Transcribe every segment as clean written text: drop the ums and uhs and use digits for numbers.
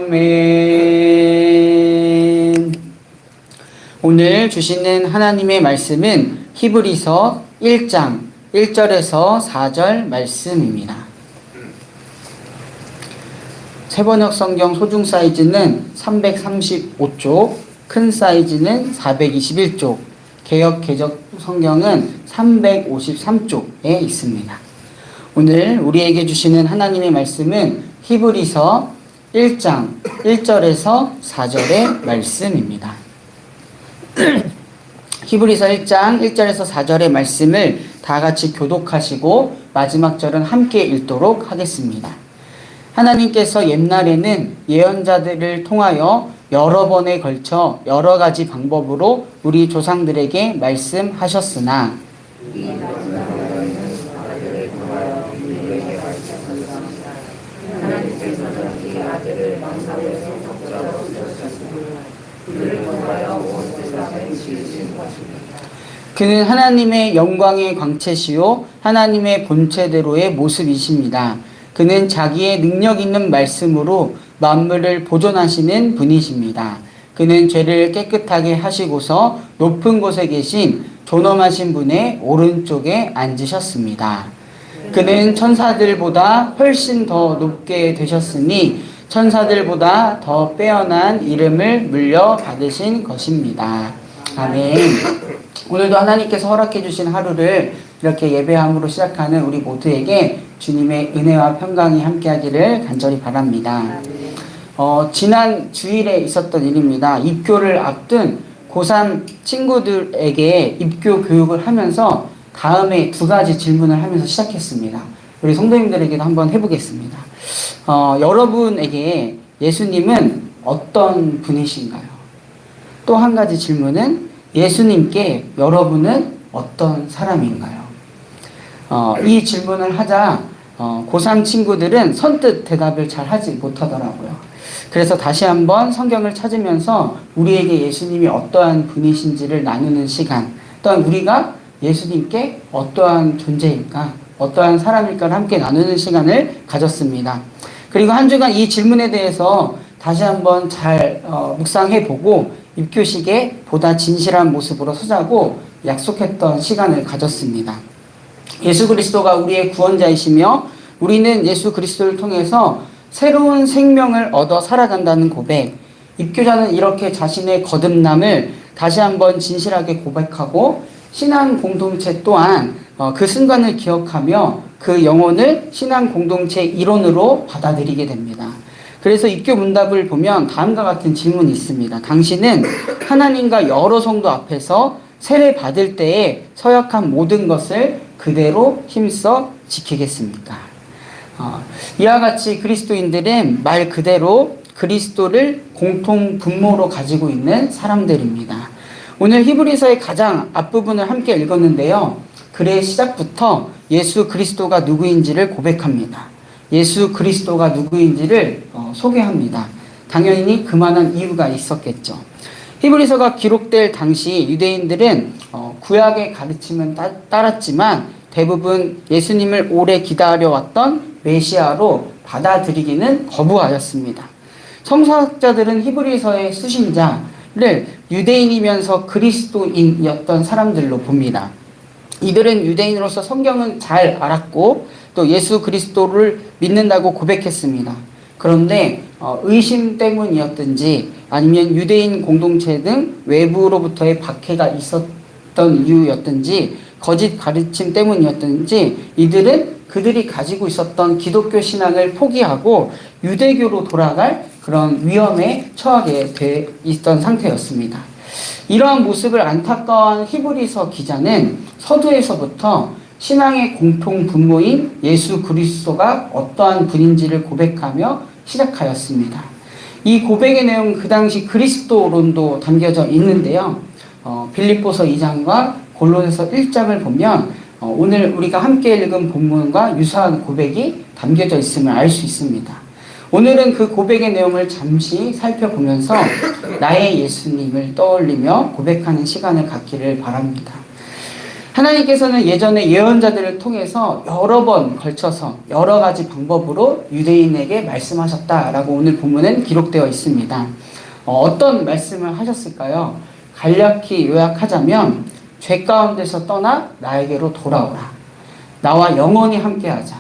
아멘. 오늘 주시는 하나님의 말씀은 히브리서 1장 1절에서 4절 말씀입니다. 세번역 성경 소중 사이즈는 335쪽, 큰 사이즈는 421쪽, 개역 개적 성경은 353쪽에 있습니다. 오늘 우리에게 주시는 하나님의 말씀은 히브리서 1장 1절에서 4절의 말씀입니다. 히브리서 1장 1절에서 4절의 말씀을 다 같이 교독하시고 마지막 절은 함께 읽도록 하겠습니다. 하나님께서 옛날에는 예언자들을 통하여 여러 번에 걸쳐 여러 가지 방법으로 우리 조상들에게 말씀하셨으나 그는 하나님의 영광의 광채시요 하나님의 본체대로의 모습이십니다. 그는 자기의 능력 있는 말씀으로 만물을 보존하시는 분이십니다. 그는 죄를 깨끗하게 하시고서 높은 곳에 계신 존엄하신 분의 오른쪽에 앉으셨습니다. 그는 천사들보다 훨씬 더 높게 되셨으니 천사들보다 더 빼어난 이름을 물려받으신 것입니다. 아멘. 오늘도 하나님께서 허락해 주신 하루를 이렇게 예배함으로 시작하는 우리 모두에게 주님의 은혜와 평강이 함께하기를 간절히 바랍니다. 지난 주일에 있었던 일입니다. 입교를 앞둔 고3 친구들에게 입교 교육을 하면서 다음에 두 가지 질문을 하면서 시작했습니다. 우리 성도님들에게도 한번 해보겠습니다. 여러분에게 예수님은 어떤 분이신가요? 또 한 가지 질문은 예수님께 여러분은 어떤 사람인가요? 이 질문을 하자 고3 친구들은 선뜻 대답을 잘 하지 못하더라고요. 그래서 다시 한번 성경을 찾으면서 우리에게 예수님이 어떠한 분이신지를 나누는 시간, 또한 우리가 예수님께 어떠한 존재일까, 어떠한 사람일까를 함께 나누는 시간을 가졌습니다. 그리고 한 주간 이 질문에 대해서 다시 한번 잘 묵상해보고 입교식에 보다 진실한 모습으로 서자고 약속했던 시간을 가졌습니다. 예수 그리스도가 우리의 구원자이시며 우리는 예수 그리스도를 통해서 새로운 생명을 얻어 살아간다는 고백, 입교자는 이렇게 자신의 거듭남을 다시 한번 진실하게 고백하고 신앙 공동체 또한 그 순간을 기억하며 그 영혼을 신앙 공동체 일원으로 받아들이게 됩니다. 그래서 입교 문답을 보면 다음과 같은 질문이 있습니다. 당신은 하나님과 여러 성도 앞에서 세례 받을 때에 서약한 모든 것을 그대로 힘써 지키겠습니까? 이와 같이 그리스도인들은 말 그대로 그리스도를 공통 분모로 가지고 있는 사람들입니다. 오늘 히브리서의 가장 앞부분을 함께 읽었는데요. 글의 시작부터 예수 그리스도가 누구인지를 고백합니다. 예수 그리스도가 누구인지를 소개합니다. 당연히 그만한 이유가 있었겠죠. 히브리서가 기록될 당시 유대인들은 구약의 가르침은 따랐지만 대부분 예수님을 오래 기다려왔던 메시아로 받아들이기는 거부하였습니다. 성서학자들은 히브리서의 수신자를 유대인이면서 그리스도인이었던 사람들로 봅니다. 이들은 유대인으로서 성경은 잘 알았고 또 예수 그리스도를 믿는다고 고백했습니다. 그런데 의심 때문이었든지 아니면 유대인 공동체 등 외부로부터의 박해가 있었던 이유였든지 거짓 가르침 때문이었든지 이들은 그들이 가지고 있었던 기독교 신앙을 포기하고 유대교로 돌아갈 그런 위험에 처하게 돼 있던 상태였습니다. 이러한 모습을 안타까워한 히브리서 기자는 서두에서부터 신앙의 공통 분모인 예수 그리스도가 어떠한 분인지를 고백하며 시작하였습니다. 이 고백의 내용 그 당시 그리스도론도 담겨져 있는데요. 빌립보서 2장과 골로새서 1장을 보면 오늘 우리가 함께 읽은 본문과 유사한 고백이 담겨져 있음을 알 수 있습니다. 오늘은 그 고백의 내용을 잠시 살펴보면서 나의 예수님을 떠올리며 고백하는 시간을 갖기를 바랍니다. 하나님께서는 예전에 예언자들을 통해서 여러 번 걸쳐서 여러 가지 방법으로 유대인에게 말씀하셨다라고 오늘 본문엔 기록되어 있습니다. 어떤 말씀을 하셨을까요? 간략히 요약하자면 죄 가운데서 떠나 나에게로 돌아오라. 나와 영원히 함께하자.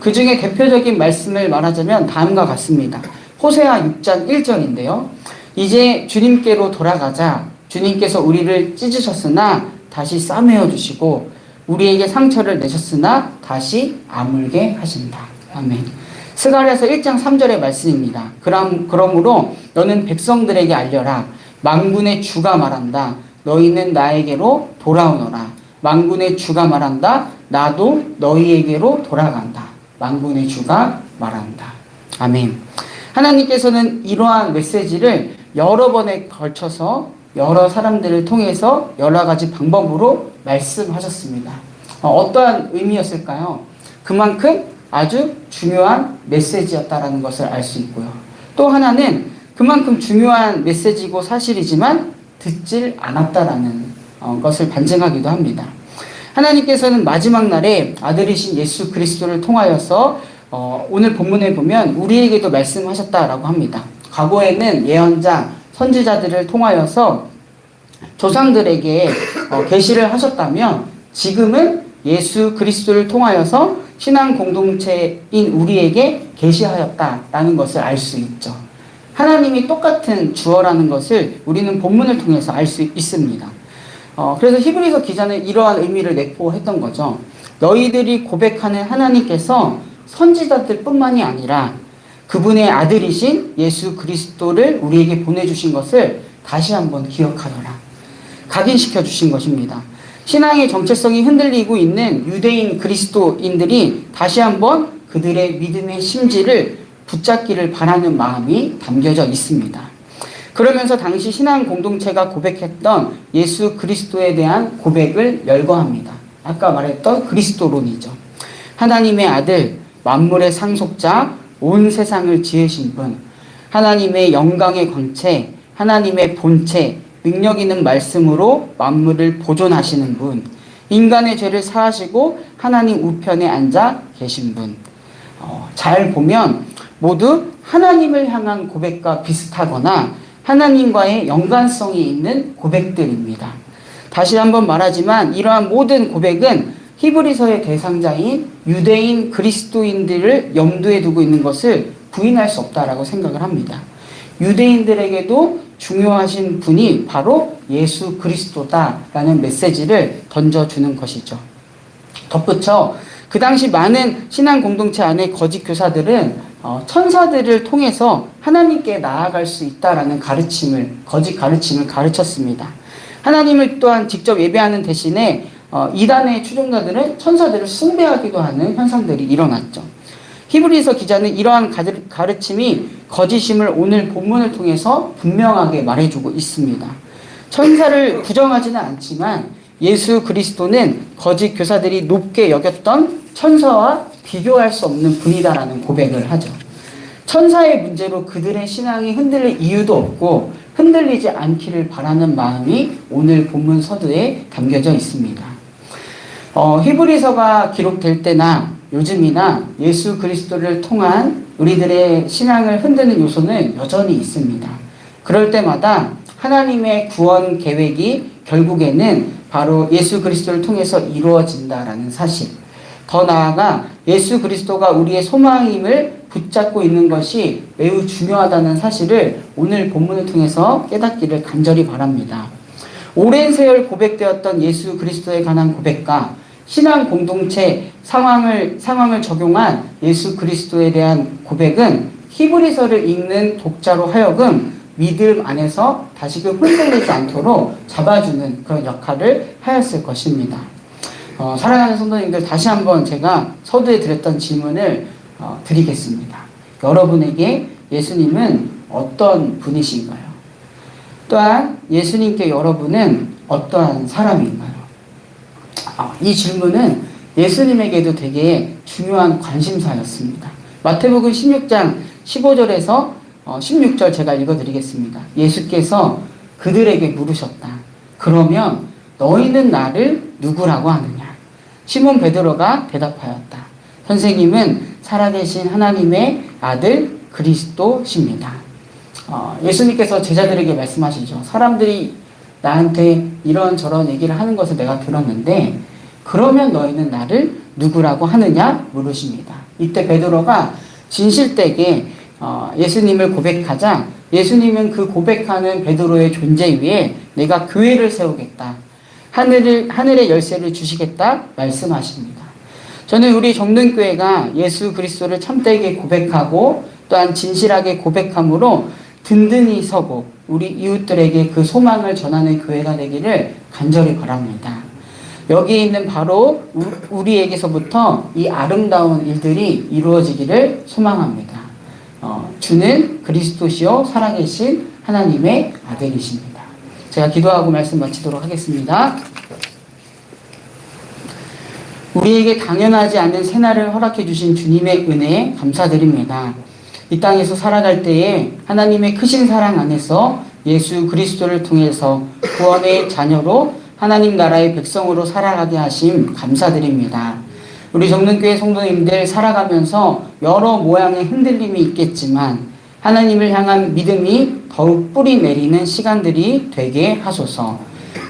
그 중에 대표적인 말씀을 말하자면 다음과 같습니다. 호세아 6장 1절인데요. 이제 주님께로 돌아가자. 주님께서 우리를 찢으셨으나 다시 싸매어 주시고 우리에게 상처를 내셨으나 다시 아물게 하신다. 아멘. 스가랴서 1장 3절의 말씀입니다. 그러므로 너는 백성들에게 알려라. 만군의 주가 말한다. 너희는 나에게로 돌아오너라. 만군의 주가 말한다. 나도 너희에게로 돌아간다. 만군의 주가 말한다. 아멘. 하나님께서는 이러한 메시지를 여러 번에 걸쳐서 여러 사람들을 통해서 여러 가지 방법으로 말씀하셨습니다. 어떠한 의미였을까요? 그만큼 아주 중요한 메시지였다라는 것을 알 수 있고요. 또 하나는 그만큼 중요한 메시지고 사실이지만 듣질 않았다라는 것을 반증하기도 합니다. 하나님께서는 마지막 날에 아들이신 예수 그리스도를 통하여서 오늘 본문에 보면 우리에게도 말씀하셨다라고 합니다. 과거에는 예언자, 선지자들을 통하여서 조상들에게 계시를 하셨다면 지금은 예수 그리스도를 통하여서 신앙 공동체인 우리에게 계시하였다라는 것을 알 수 있죠. 하나님이 똑같은 주어라는 것을 우리는 본문을 통해서 알 수 있습니다. 그래서 히브리서 기자는 이러한 의미를 내포했던 거죠. 너희들이 고백하는 하나님께서 선지자들 뿐만이 아니라 그분의 아들이신 예수 그리스도를 우리에게 보내주신 것을 다시 한번 기억하더라. 각인시켜 주신 것입니다. 신앙의 정체성이 흔들리고 있는 유대인 그리스도인들이 다시 한번 그들의 믿음의 심지를 붙잡기를 바라는 마음이 담겨져 있습니다. 그러면서 당시 신앙 공동체가 고백했던 예수 그리스도에 대한 고백을 열거합니다. 아까 말했던 그리스도론이죠. 하나님의 아들, 만물의 상속자, 온 세상을 지으신 분, 하나님의 영광의 광채, 하나님의 본체, 능력 있는 말씀으로 만물을 보존하시는 분, 인간의 죄를 사하시고 하나님 우편에 앉아 계신 분. 잘 보면 모두 하나님을 향한 고백과 비슷하거나 하나님과의 연관성이 있는 고백들입니다. 다시 한번 말하지만 이러한 모든 고백은 히브리서의 대상자인 유대인 그리스도인들을 염두에 두고 있는 것을 부인할 수 없다라고 생각을 합니다. 유대인들에게도 중요하신 분이 바로 예수 그리스도다라는 메시지를 던져주는 것이죠. 덧붙여 그 당시 많은 신앙 공동체 안에 거짓 교사들은 천사들을 통해서 하나님께 나아갈 수 있다라는 거짓 가르침을 가르쳤습니다. 하나님을 또한 직접 예배하는 대신에 이단의 추종자들은 천사들을 숭배하기도 하는 현상들이 일어났죠. 히브리서 기자는 이러한 가르침이 거짓임을 오늘 본문을 통해서 분명하게 말해주고 있습니다. 천사를 부정하지는 않지만 예수 그리스도는 거짓 교사들이 높게 여겼던 천사와 비교할 수 없는 분이다라는 고백을 하죠. 천사의 문제로 그들의 신앙이 흔들릴 이유도 없고 흔들리지 않기를 바라는 마음이 오늘 본문 서두에 담겨져 있습니다. 히브리서가 기록될 때나 요즘이나 예수 그리스도를 통한 우리들의 신앙을 흔드는 요소는 여전히 있습니다. 그럴 때마다 하나님의 구원 계획이 결국에는 바로 예수 그리스도를 통해서 이루어진다라는 사실, 더 나아가 예수 그리스도가 우리의 소망임을 붙잡고 있는 것이 매우 중요하다는 사실을 오늘 본문을 통해서 깨닫기를 간절히 바랍니다. 오랜 세월 고백되었던 예수 그리스도에 관한 고백과 신앙 공동체 상황을 적용한 예수 그리스도에 대한 고백은 히브리서를 읽는 독자로 하여금 믿음 안에서 다시금 흔들리지 않도록 잡아주는 그런 역할을 하였을 것입니다. 사랑하는 성도님들, 다시 한번 제가 서두에 드렸던 질문을 드리겠습니다. 여러분에게 예수님은 어떤 분이신가요? 또한 예수님께 여러분은 어떠한 사람인가요? 이 질문은 예수님에게도 되게 중요한 관심사였습니다. 마태복음 16장 15절에서 16절 제가 읽어드리겠습니다. 예수께서 그들에게 물으셨다. 그러면 너희는 나를 누구라고 하느냐? 시몬 베드로가 대답하였다. 선생님은 살아계신 하나님의 아들 그리스도십니다. 예수님께서 제자들에게 말씀하시죠. 사람들이 나한테 이런저런 얘기를 하는 것을 내가 들었는데 그러면 너희는 나를 누구라고 하느냐 물으십니다. 이때 베드로가 진실되게 예수님을 고백하자 예수님은 그 고백하는 베드로의 존재 위에 내가 교회를 세우겠다. 하늘의 열쇠를 주시겠다 말씀하십니다. 저는 우리 정든교회가 예수 그리스도를 참되게 고백하고 또한 진실하게 고백함으로 든든히 서고 우리 이웃들에게 그 소망을 전하는 교회가 되기를 간절히 바랍니다. 여기 있는 바로 우리에게서부터 이 아름다운 일들이 이루어지기를 소망합니다. 주는 그리스도시요 살아계신 하나님의 아들이십니다. 제가 기도하고 말씀 마치도록 하겠습니다. 우리에게 당연하지 않은 새날을 허락해 주신 주님의 은혜에 감사드립니다. 이 땅에서 살아갈 때에 하나님의 크신 사랑 안에서 예수 그리스도를 통해서 구원의 자녀로 하나님 나라의 백성으로 살아가게 하심 감사드립니다. 우리 정든교회 성도님들 살아가면서 여러 모양의 흔들림이 있겠지만 하나님을 향한 믿음이 더욱 뿌리 내리는 시간들이 되게 하소서.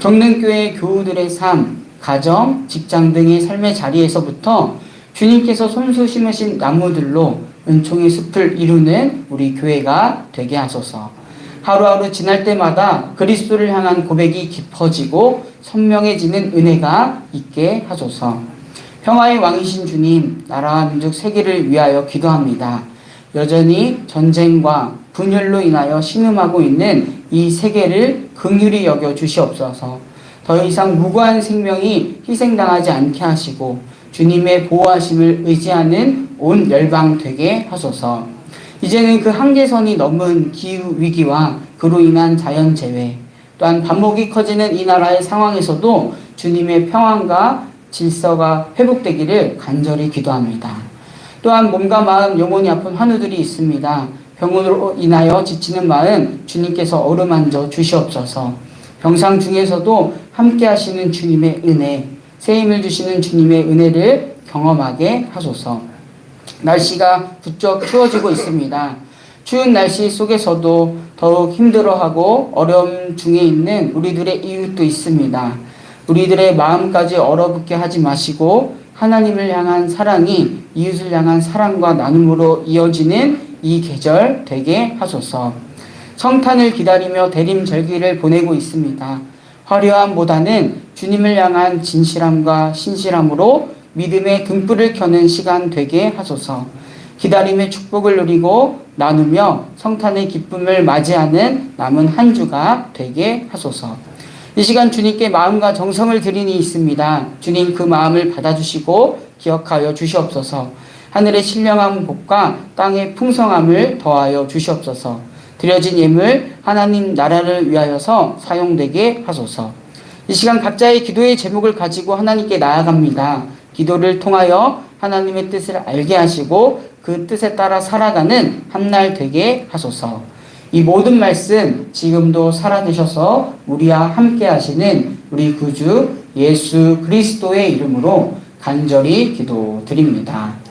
정든교회 교우들의 삶, 가정, 직장 등의 삶의 자리에서부터 주님께서 손수 심으신 나무들로 은총의 숲을 이루는 우리 교회가 되게 하소서. 하루하루 지날 때마다 그리스도를 향한 고백이 깊어지고 선명해지는 은혜가 있게 하소서. 평화의 왕이신 주님, 나라와 민족 세계를 위하여 기도합니다. 여전히 전쟁과 분열로 인하여 신음하고 있는 이 세계를 긍휼히 여겨 주시옵소서. 더 이상 무고한 생명이 희생당하지 않게 하시고 주님의 보호하심을 의지하는 온 열방 되게 하소서. 이제는 그 한계선이 넘은 기후위기와 그로 인한 자연재해 또한 반목이 커지는 이 나라의 상황에서도 주님의 평안과 질서가 회복되기를 간절히 기도합니다. 또한 몸과 마음, 영혼이 아픈 환우들이 있습니다. 병으로 인하여 지치는 마음 주님께서 어루만져 주시옵소서. 병상 중에서도 함께 하시는 주님의 은혜, 새 힘을 주시는 주님의 은혜를 경험하게 하소서. 날씨가 부쩍 추워지고 있습니다. 추운 날씨 속에서도 더욱 힘들어하고 어려움 중에 있는 우리들의 이웃도 있습니다. 우리들의 마음까지 얼어붙게 하지 마시고 하나님을 향한 사랑이 이웃을 향한 사랑과 나눔으로 이어지는 이 계절 되게 하소서. 성탄을 기다리며 대림절기를 보내고 있습니다. 화려함보다는 주님을 향한 진실함과 신실함으로 믿음의 등불을 켜는 시간 되게 하소서. 기다림의 축복을 누리고 나누며 성탄의 기쁨을 맞이하는 남은 한 주가 되게 하소서. 이 시간 주님께 마음과 정성을 드리니 있습니다. 주님 그 마음을 받아주시고 기억하여 주시옵소서. 하늘의 신령한 복과 땅의 풍성함을 더하여 주시옵소서. 드려진 예물 하나님 나라를 위하여서 사용되게 하소서. 이 시간 각자의 기도의 제목을 가지고 하나님께 나아갑니다. 기도를 통하여 하나님의 뜻을 알게 하시고 그 뜻에 따라 살아가는 한날 되게 하소서. 이 모든 말씀 지금도 살아계셔서 우리와 함께 하시는 우리 구주 예수 그리스도의 이름으로 간절히 기도드립니다.